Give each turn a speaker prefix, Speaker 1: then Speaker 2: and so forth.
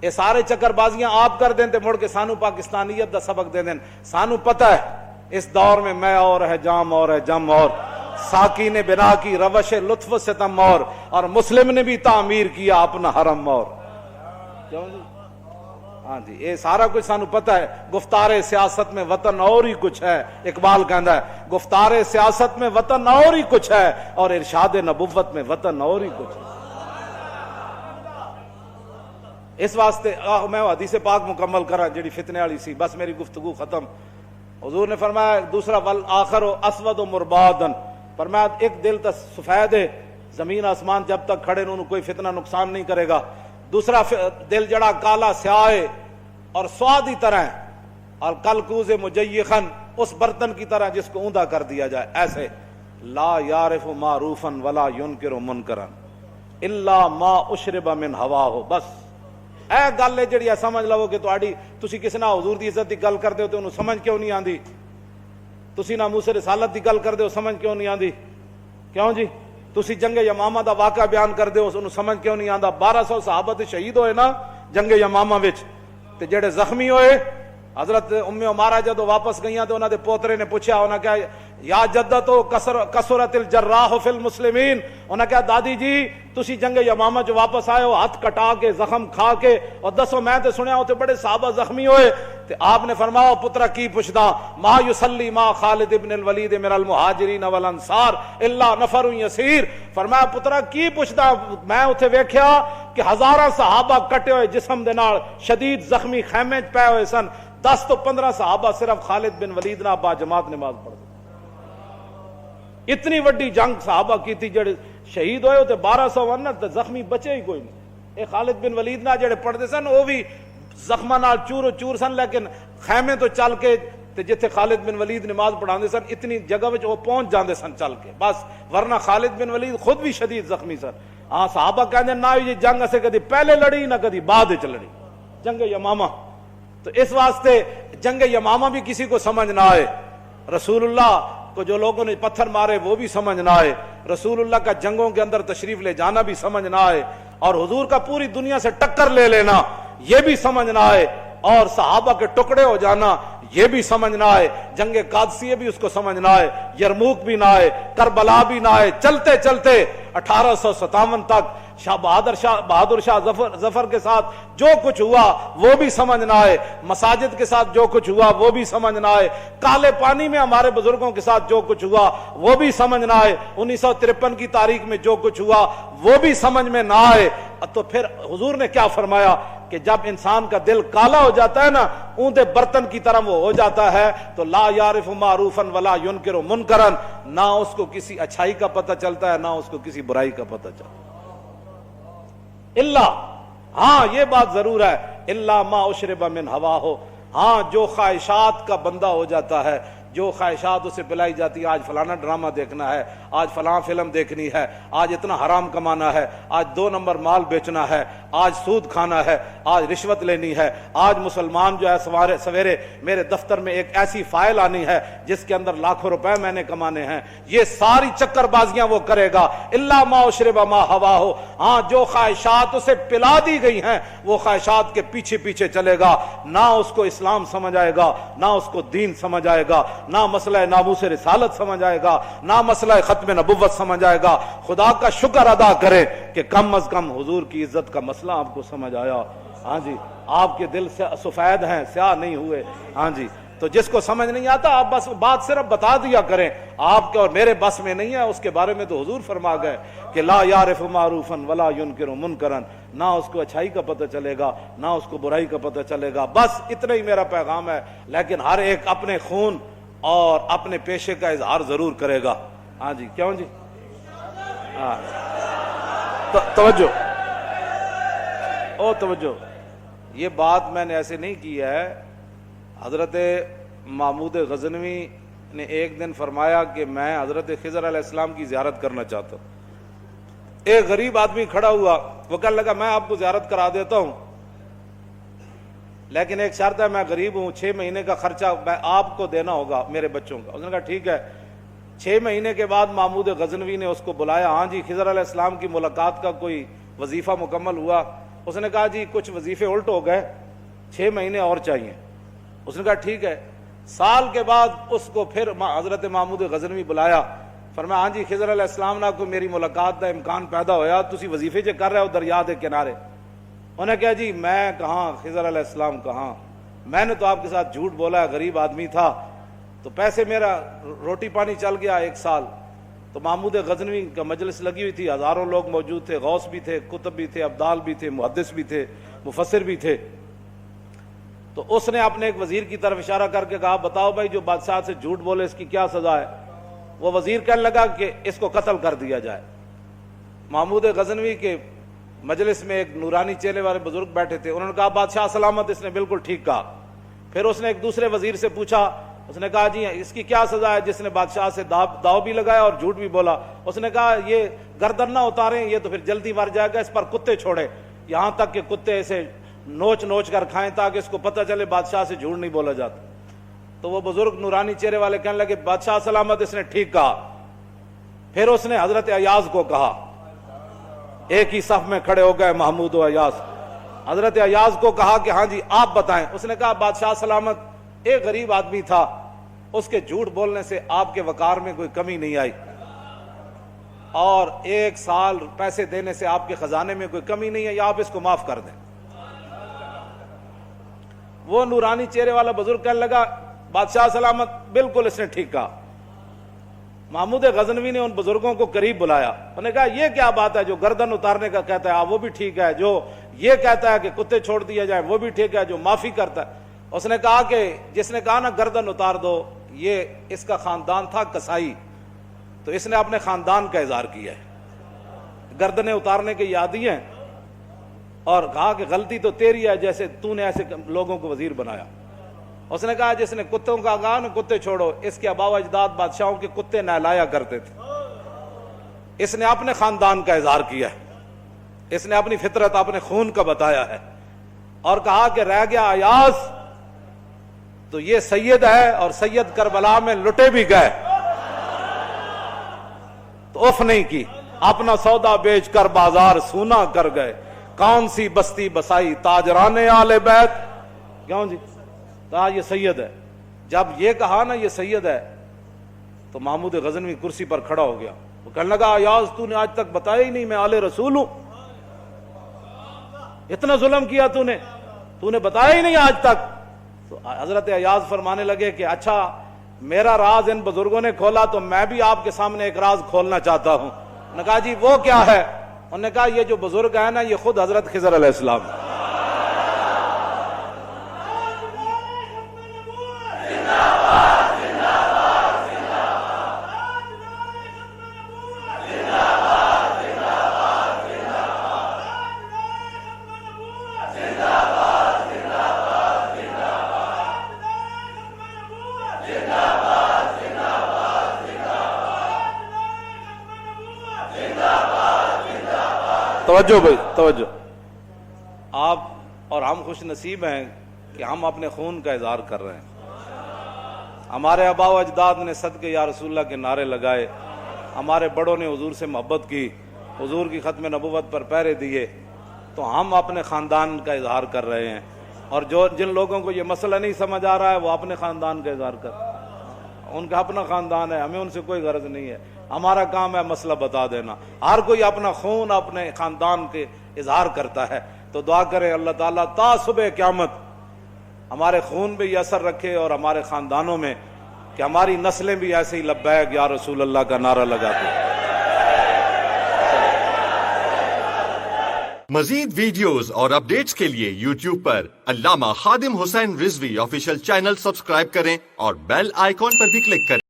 Speaker 1: یہ سارے چکر بازیاں آپ کر دیں تے مڑ کے سانو پاکستانیت دا سبق دے دیں. سانو پتہ ہے اس دور میں میں اور ہے جام اور ہے جم اور ساکی نے بنا کی روش لطف ستم اور مسلم نے بھی تعمیر کیا اپنا حرم اور. کیوں جی؟ ہاں جی یہ سارا کچھ سانو پتہ ہے. گفتار سیاست میں وطن اور ہی کچھ ہے. اقبال کہندا ہے گفتار سیاست میں وطن اور ہی کچھ ہے اور ارشاد نبوت میں وطن اور ہی کچھ ہے. اس واسطے میں حدیث پاک مکمل کرا جڑی فتنے والی سی, بس میری گفتگو ختم. حضور نے فرمایا دوسرا والآخر اسود و مربادن, فرمایا ایک دل تو سفید ہے, زمین آسمان جب تک کھڑے انہوں کوئی فتنہ نقصان نہیں کرے گا. دوسرا دل جڑا کالا سیاہ ہے اور سوادی طرح ہے, اور کلکوز مجیخن اس برتن کی طرح جس کو اوندا کر دیا جائے ایسے. لا یعرف معروفا ولا ینکر منکرا الا ما اشرب من ہواہ. بس اے گل ہے جڑی سمجھ لو کہ تسی کسی نہ حضور دی عزت دی گل کردے ہو تے انہوں سمجھ کیوں نہیں آندی, تسی نہ موسی رسالت دی گل کردے ہو سمجھ کیوں نہیں آندی. کیوں جی تسی جنگ یمامہ دا واقعہ بیان کردے ہو انہوں سمجھ کیوں نہیں آندا. 1200 صحابہ تے شہید ہوئے نا جنگ یمامہ وچ, تے جڑے زخمی ہوئے حضرت ام عمارہ جدو واپس گئیاں تو انہاں دے پوترے نے پوچھا, انہاں کہا یا جدتو کثرت الجراح فی المسلمین, انہاں کہا دادی جی تسی جنگ یمامہ جو واپس آئے ہو ہاتھ کٹا کے زخم کھا کے, اور دسو میں تے سنیا ہوتے بڑے صحابہ زخمی ہوئے. تے آپ نے فرمایا پترا کی پوچھدا, ما یصلی ما خالد ابن الولید من المہاجرین والانصار الا نفر یسیر. فرمایا پترا کی پوچھدا, میں اتھے ویکھیا کہ ہزاراں صحابہ کٹے ہوئے جسم دے نال شدید زخمی خیمے چ پے ہوئے سن, 10 تو 15 صحابہ صرف خالد بن ولید نہ با جماعت نماز پڑھ. اتنی وڈی جنگ صحابہ کی تھی, جڑے شہید ہوئے ہوتے 1200 ورنہ زخمی بچے ہی کوئی نہیں. اے خالد بن ولید نہ جڑے پڑھتے سن وہ بھی زخماں نال چور چور سن, لیکن خیمے تو چل کے تے جتھے خالد بن ولید نماز پڑھاندے سن اتنی جگہ وچ وہ پہنچ جاندے سن چل کے بس, ورنہ خالد بن ولید خود بھی شدید زخمی سن. ہاں صحابہ کہندے نہ یہ جنگ اسے کدی پہلے لڑی نہ کدی بعد وچ لڑی, جنگ یمامہ. تو اس واسطے جنگ یمامہ بھی کسی کو سمجھ نہ آئے, رسول اللہ کو جو لوگوں نے پتھر مارے وہ بھی سمجھ نہ آئے, رسول اللہ کا جنگوں کے اندر تشریف لے جانا بھی سمجھ نہ آئے, اور حضور کا پوری دنیا سے ٹکر لے لینا یہ بھی سمجھ نہ آئے, اور صحابہ کے ٹکڑے ہو جانا یہ بھی سمجھ نہ آئے, جنگ قادسیہ بھی اس کو سمجھ نہ آئے, یرموک بھی نہ آئے, کربلا بھی نہ آئے. چلتے چلتے 1857 تک بہادر شاہ ظفر کے ساتھ جو کچھ ہوا وہ بھی سمجھ نہ آئے, مساجد کے ساتھ جو کچھ ہوا وہ بھی سمجھ نہ آئے, کالے پانی میں ہمارے بزرگوں کے ساتھ جو کچھ ہوا وہ بھی سمجھ نہ آئے, 1953 کی تاریخ میں جو کچھ ہوا وہ بھی سمجھ میں نہ آئے. تو پھر حضور نے کیا فرمایا کہ جب انسان کا دل کالا ہو جاتا ہے نا اونٹے برتن کی طرح وہ ہو جاتا ہے, تو لا یعرف معروفا ولا ینکر منکرا, نہ اس کو کسی اچھائی کا پتہ چلتا ہے نہ اس کو کسی برائی کا پتہ چلتا ہے. اللہ ہاں یہ بات ضرور ہے, الا ما اشرب من ہوا ہو, ہاں جو خواہشات کا بندہ ہو جاتا ہے, جو خواہشات اسے پلائی جاتی ہے, آج فلانا ڈرامہ دیکھنا ہے, آج فلاں فلم دیکھنی ہے, آج اتنا حرام کمانا ہے, آج 2 نمبر مال بیچنا ہے, آج سود کھانا ہے, آج رشوت لینی ہے, آج مسلمان جو ہے سویرے میرے دفتر میں ایک ایسی فائل آنی ہے جس کے اندر لاکھوں روپے میں نے کمانے ہیں, یہ ساری چکر بازیاں وہ کرے گا. الا ما اشرب ما ہوا ہو, ہاں جو خواہشات اسے پلا دی گئی ہیں وہ خواہشات کے پیچھے پیچھے چلے گا, نہ اس کو اسلام سمجھ آئے گا نہ اس کو دین سمجھ آئے گا, نہ مسئلہ ناموس رسالت سمجھ آئے گا نہ مسئلہ ختم نبوت سمجھ آئے گا. خدا کا شکر ادا کرے کہ کم از کم حضور کی عزت کا مسئلہ آپ کو سمجھ آیا. ہاں جی آپ کے دل سے سفید ہیں, سیاہ نہیں ہوئے. ہاں جی تو جس کو سمجھ نہیں آتا آپ بس بات صرف بتا دیا کریں, آپ کے اور میرے بس میں نہیں ہے. اس کے بارے میں تو حضور فرما گئے کہ لا یعرف معروفا ولا ینکر منکرا, نہ اس کو اچھائی کا پتہ چلے گا نہ اس کو برائی کا پتہ چلے گا. بس اتنا ہی میرا پیغام ہے, لیکن ہر ایک اپنے خون اور اپنے پیشے کا اظہار ضرور کرے گا. ہاں جی کیوں جی, ہاں توجہ توجہ, یہ بات میں نے ایسے نہیں کی ہے. حضرت محمود غزنوی نے ایک دن فرمایا کہ میں حضرت خضر علیہ السلام کی زیارت کرنا چاہتا ہوں. ایک غریب آدمی کھڑا ہوا, وہ کہنے لگا میں آپ کو زیارت کرا دیتا ہوں لیکن ایک شرط ہے, میں غریب ہوں, 6 مہینے کا خرچہ آپ کو دینا ہوگا میرے بچوں کا. اس نے کہا ٹھیک ہے. 6 مہینے کے بعد محمود غزنوی نے اس کو بلایا. ہاں جی خضر علیہ السلام کی ملاقات کا کوئی وظیفہ مکمل ہوا, اس نے کہا جی کچھ وظیفے الٹ ہو گئے, 6 مہینے اور چاہیے. اس نے کہا ٹھیک ہے. سال کے بعد اس کو پھر حضرت محمود غزنوی بلایا, فرمایا ہاں جی خضر علیہ السلام نہ کوئی میری ملاقات دا امکان پیدا ہویا, تسی وظیفے جو کر رہے ہو دریا دے کنارے. انہوں نے کہا جی میں کہاں, خضر علیہ السلام کہاں, میں نے تو آپ کے ساتھ جھوٹ بولا ہے, غریب آدمی تھا تو پیسے میرا روٹی پانی چل گیا 1 سال. تو محمود غزنوی کا مجلس لگی ہوئی تھی, ہزاروں لوگ موجود تھے, غوث بھی تھے, کتب بھی تھے, ابدال بھی تھے, محدث بھی تھے, مفسر بھی تھے. تو اس نے اپنے ایک وزیر کی طرف اشارہ کر کے کہا بتاؤ بھائی جو بادشاہ سے جھوٹ بولے اس کی کیا سزا ہے. وہ وزیر کہنے لگا کہ اس کو قتل کر دیا جائے. محمود غزنوی کے مجلس میں ایک نورانی چہرے والے بزرگ بیٹھے تھے, انہوں نے کہا بادشاہ سلامت, اس نے بالکل ٹھیک کہا. پھر اس نے ایک دوسرے وزیر سے پوچھا, اس نے کہا جی اس کی کیا سزا ہے جس نے بادشاہ سے داؤ بھی لگایا اور جھوٹ بھی بولا. اس نے کہا یہ گردن نہ اتاریں, یہ تو پھر جلدی مر جائے گا, اس پر کتے چھوڑے, یہاں تک کہ کتے اسے نوچ نوچ کر کھائیں تاکہ اس کو پتہ چلے بادشاہ سے جھوٹ نہیں بولا جاتا. تو وہ بزرگ نورانی چہرے والے کہنے لگے بادشاہ سلامت, اس نے ٹھیک کہا. پھر اس نے حضرت ایاز کو کہا, ایک ہی صف میں کھڑے ہو گئے محمود و ایاز. حضرت ایاز کو کہا کہ ہاں جی آپ بتائیں. اس نے کہا بادشاہ سلامت, ایک غریب آدمی تھا, اس کے جھوٹ بولنے سے آپ کے وقار میں کوئی کمی نہیں آئی, اور 1 سال پیسے دینے سے آپ کے خزانے میں کوئی کمی نہیں ہے, یا آپ اس کو معاف کر دیں. وہ نورانی چہرے والا بزرگ کہنے لگا بادشاہ سلامت بالکل اس نے ٹھیک کہا. محمود غزنوی نے ان بزرگوں کو قریب بلایا, انہوں نے کہا یہ کیا بات ہے, جو گردن اتارنے کا کہتا ہے وہ بھی ٹھیک ہے, جو یہ کہتا ہے کہ کتے چھوڑ دیا جائے وہ بھی ٹھیک ہے, جو معافی کرتا ہے. اس نے کہا کہ جس نے کہا نا گردن اتار دو, یہ اس کا خاندان تھا کسائی, تو اس نے اپنے خاندان کا اظہار کیا ہے, گردنیں اتارنے کے عادی ہیں, اور کہا کہ غلطی تو تیری ہے جیسے تو نے ایسے لوگوں کو وزیر بنایا. اس نے کہا جس نے کتوں کا کہا نا کتے چھوڑو, اس کے آباء و اجداد بادشاہوں کے کتے نہلایا کرتے تھے. اس نے اپنے خاندان کا اظہار کیا ہے, اس نے اپنی فطرت اپنے خون کا بتایا ہے, اور کہا کہ رہ گیا ایاز تو یہ سید ہے, اور سید کربلا میں لٹے بھی گئے تو اف نہیں کی, اپنا سودا بیچ کر بازار سونا کر گئے, کون سی بستی بسائی تاجران آل بیت. کیوں جی کہا یہ سید ہے. جب یہ کہا نا یہ سید ہے تو محمود غزنوی کرسی پر کھڑا ہو گیا. وہ کہنے لگا ایاز تو نے آج تک بتایا ہی نہیں میں آل رسول ہوں, اتنا ظلم کیا تو نے بتایا ہی نہیں آج تک. تو حضرت ایاز فرمانے لگے کہ اچھا میرا راز ان بزرگوں نے کھولا تو میں بھی آپ کے سامنے ایک راز کھولنا چاہتا ہوں. انہوں نے کہا جی وہ کیا ہے. انہوں نے کہا یہ جو بزرگ ہے نا یہ خود حضرت خضر علیہ السلام. توجہ بھائی توجہ, آپ اور ہم خوش نصیب ہیں کہ ہم اپنے خون کا اظہار کر رہے ہیں. ہمارے آباء و اجداد نے صدقے یا رسول اللہ کے نعرے لگائے, ہمارے بڑوں نے حضور سے محبت کی, حضور کی ختم نبوت پر پہرے دیے, تو ہم اپنے خاندان کا اظہار کر رہے ہیں. اور جن لوگوں کو یہ مسئلہ نہیں سمجھ آ رہا ہے وہ اپنے خاندان کا اظہار کر, ان کا اپنا خاندان ہے, ہمیں ان سے کوئی غرض نہیں ہے. ہمارا کام ہے مسئلہ بتا دینا. ہر کوئی اپنا خون اپنے خاندان کے اظہار کرتا ہے. تو دعا کریں اللہ تعالیٰ تا صبح قیامت ہمارے خون بھی یہ اثر رکھے اور ہمارے خاندانوں میں, کہ ہماری نسلیں بھی ایسے ہی لبیک یا رسول اللہ کا نعرہ لگاتے ہیں.
Speaker 2: مزید ویڈیوز اور اپڈیٹس کے لیے یوٹیوب پر علامہ Khadim Hussain Rizvi official channel subscribe کریں اور بیل آئیکن پر بھی کلک کریں.